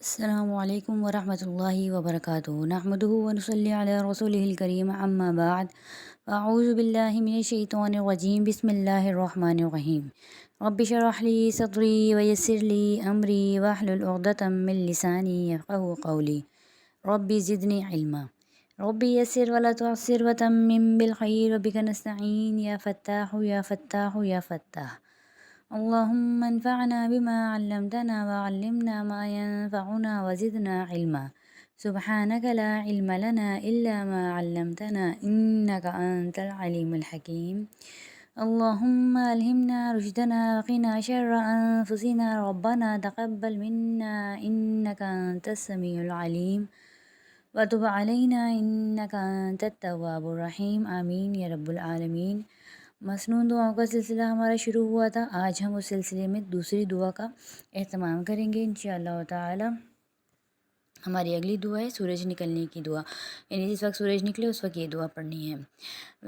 السلام علیکم ورحمۃ اللہ وبرکاتہ نحمدہ ونصلی علی رسولہ الکریم اما بعد اعوذ باللہ من الشیطان الرجیم بسم اللہ الرحمن الرحیم رب اشرح لی صدری ویسر لی امری واحلل عقدۃ من لسانی یفقہوا قولی رب زدنی علما رب یسر ولا تعسر وتمم بالخیر وبک نستعین یا فتاح یا فتاح یا فتاح اللهم انفعنا بما علمتنا وعلمنا ما ينفعنا وزدنا علما سبحانك لا علم لنا إلا ما علمتنا إنك أنت العليم الحكيم اللهم ألهمنا رشدنا وقنا شر أنفسنا ربنا تقبل منا إنك أنت السميع العليم وتب علينا إنك أنت التواب الرحيم آمين يا رب العالمين۔ مسنون دعاؤں کا سلسلہ ہمارا شروع ہوا تھا، آج ہم اس سلسلے میں دوسری دعا کا اہتمام کریں گے انشاءاللہ تعالی۔ ہماری اگلی دعا ہے سورج نکلنے کی دعا، یعنی جس وقت سورج نکلے اس وقت یہ دعا پڑھنی ہے۔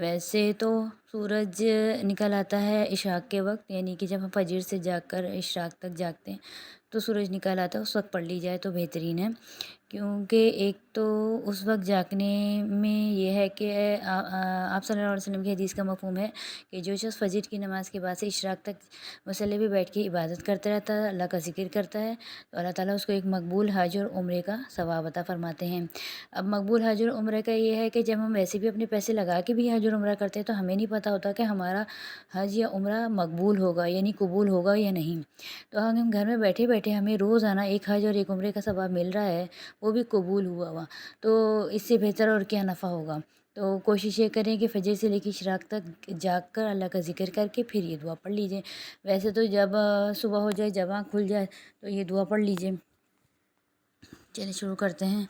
ویسے تو سورج نکل آتا ہے عشاء کے وقت، یعنی کہ جب ہم فجر سے جاگ کر عشاء تک جاگتے ہیں تو سورج نکل آتا ہے، اس وقت پڑھ لی جائے تو بہترین ہے، کیونکہ ایک تو اس وقت جاگنے میں یہ ہے کہ آپ صلی اللہ علیہ وسلم کی حدیث کا مفہوم ہے کہ جو شخص فجر کی نماز کے بعد سے عشاء تک مصلی پہ بیٹھ کے عبادت کرتا رہتا ہے، اللہ کا ذکر کرتا ہے، تو اللہ تعالیٰ اس کو ایک مقبول حج اور عمرے کا ثواب عطا فرماتے ہیں۔ اب مقبول حج اور عمرے کا یہ ہے کہ جب ہم ویسے بھی اپنے پیسے لگا کے بھی حج اور عمرہ کرتے ہیں تو ہمیں نہیں پتہ ہوتا کہ ہمارا حج یا عمرہ مقبول ہوگا، یعنی قبول ہوگا یا نہیں۔ تو ہم گھر میں بیٹھے بیٹھے ہمیں روزانہ ایک حج اور ایک عمرے کا ثواب مل رہا ہے، وہ بھی قبول ہوا تو اس سے بہتر اور کیا نفع ہوگا۔ تو کوشش یہ کریں کہ فجر سے لے کے عشاء تک جاگ کر اللہ کا ذکر کر کے پھر یہ دعا پڑھ لیجئے۔ ویسے تو جب صبح ہو جائے، جب آنکھ کھل جائے تو یہ دعا پڑھ لیجئے۔ چلیے شروع کرتے ہیں۔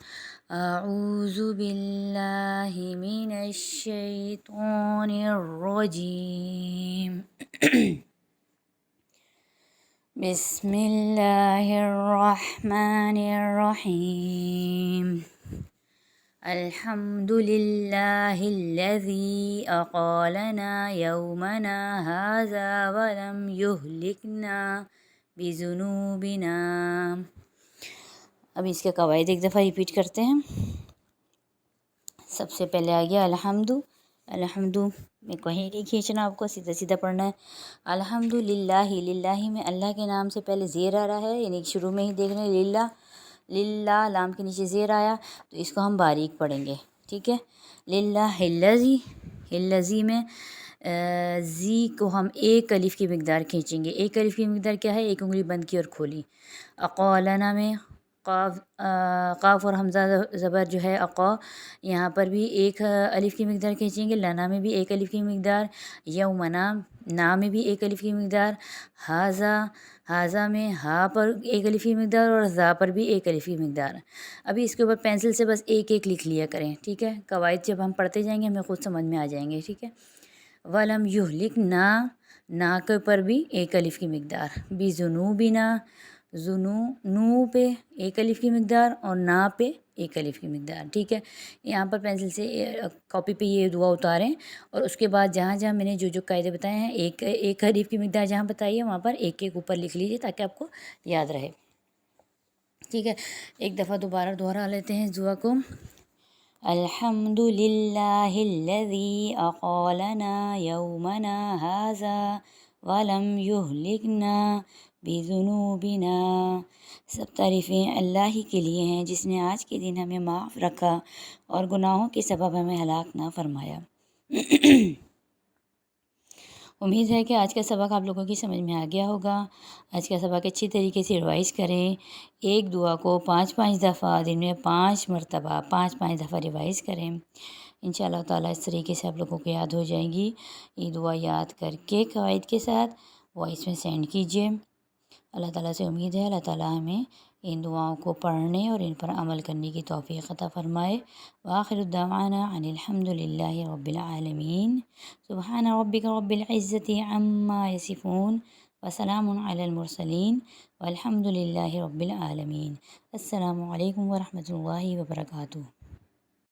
اعوذ باللہ من الشیطان الرجیم بسم اللہ الرحمن الرحیم الحمد للہ الذی اقالنا یومنا ھذا ولم یہلکنا بذنوبنا۔ اب اس کے قواعد ایک دفعہ ریپیٹ کرتے ہیں۔ سب سے پہلے آ گیا الحمد۔ الحمد میں کہیں نہیں کھینچنا، آپ کو سیدھا سیدھا پڑھنا ہے۔ الحمد للہ، للہ میں اللہ کے نام سے پہلے زیر آ رہا ہے، یعنی شروع میں ہی دیکھ رہے ہیں للہ، للہ لام کے نیچے زیر آیا تو اس کو ہم باریک پڑھیں گے، ٹھیک ہے۔ للہ الذی، الذی میں زی کو ہم ایک الف کی مقدار کھینچیں گے۔ ایک الف کی مقدار کیا ہے؟ ایک انگلی بند کی اور کھولی۔ اقالنا میں قاف اور حمزہ زبر جو ہے اقا، یہاں پر بھی ایک الف کی مقدار کھینچیں گے۔ لنا میں بھی ایک الف کی مقدار، یومنا نا میں بھی ایک الف کی مقدار، حاذا حاذا میں ہا پر ایک الف کی مقدار اور ذا پر بھی ایک الف کی مقدار۔ ابھی اس کے اوپر پینسل سے بس ایک ایک لکھ لیا کریں، ٹھیک ہے۔ قواعد جب ہم پڑھتے جائیں گے ہمیں خود سمجھ میں آ جائیں گے، ٹھیک ہے۔ ولم یہلک نا، نا کے اوپر بھی ایک الف کی مقدار۔ بذنوبنا، نو پہ ایک الف کی مقدار اور نا پہ ایک الف کی مقدار، ٹھیک ہے۔ یہاں پر پینسل سے کاپی پہ یہ دعا اتاریں اور اس کے بعد جہاں جہاں میں نے جو جو قاعدے بتائے ہیں، ایک الف کی مقدار جہاں بتائی ہے وہاں پر ایک ایک اوپر لکھ لیجیے تاکہ آپ کو یاد رہے، ٹھیک ہے۔ ایک دفعہ دوبارہ دوہرا لیتے ہیں دعا کو۔ الحمد للہ الذی اقالنا یومنا ھذا ولم یہلکنا بذنوبنا۔ سب تعریفیں اللہ ہی کے لیے ہیں جس نے آج کے دن ہمیں معاف رکھا اور گناہوں کے سبب ہمیں ہلاک نہ فرمایا۔ امید ہے کہ آج کا سبق آپ لوگوں کی سمجھ میں آ گیا ہوگا۔ آج کا سبق اچھی طریقے سے ریوائز کریں۔ ایک دعا کو 5 دفعہ دن میں 5 مرتبہ 5 دفعہ ریوائز کریں۔ انشاءاللہ تعالیٰ اس طریقے سے آپ لوگوں کو یاد ہو جائیں گی۔ یہ دعا یاد کر کے قواعد کے ساتھ وائس میں سینڈ کیجیے۔ اللہ تعالیٰ سے امید ہے اللہ تعالیٰ ہمیں ان دعاؤں کو پڑھنے اور ان پر عمل کرنے کی توفیق عطا فرمائے۔ وآخر الدعوانا ان الحمد للہ رب العالمین۔ سبحان ربک رب العزت عما یصفون وسلام علی المرسلین والحمد للہ رب العالمین۔ السلام علیکم ورحمۃ اللہ وبرکاتہ۔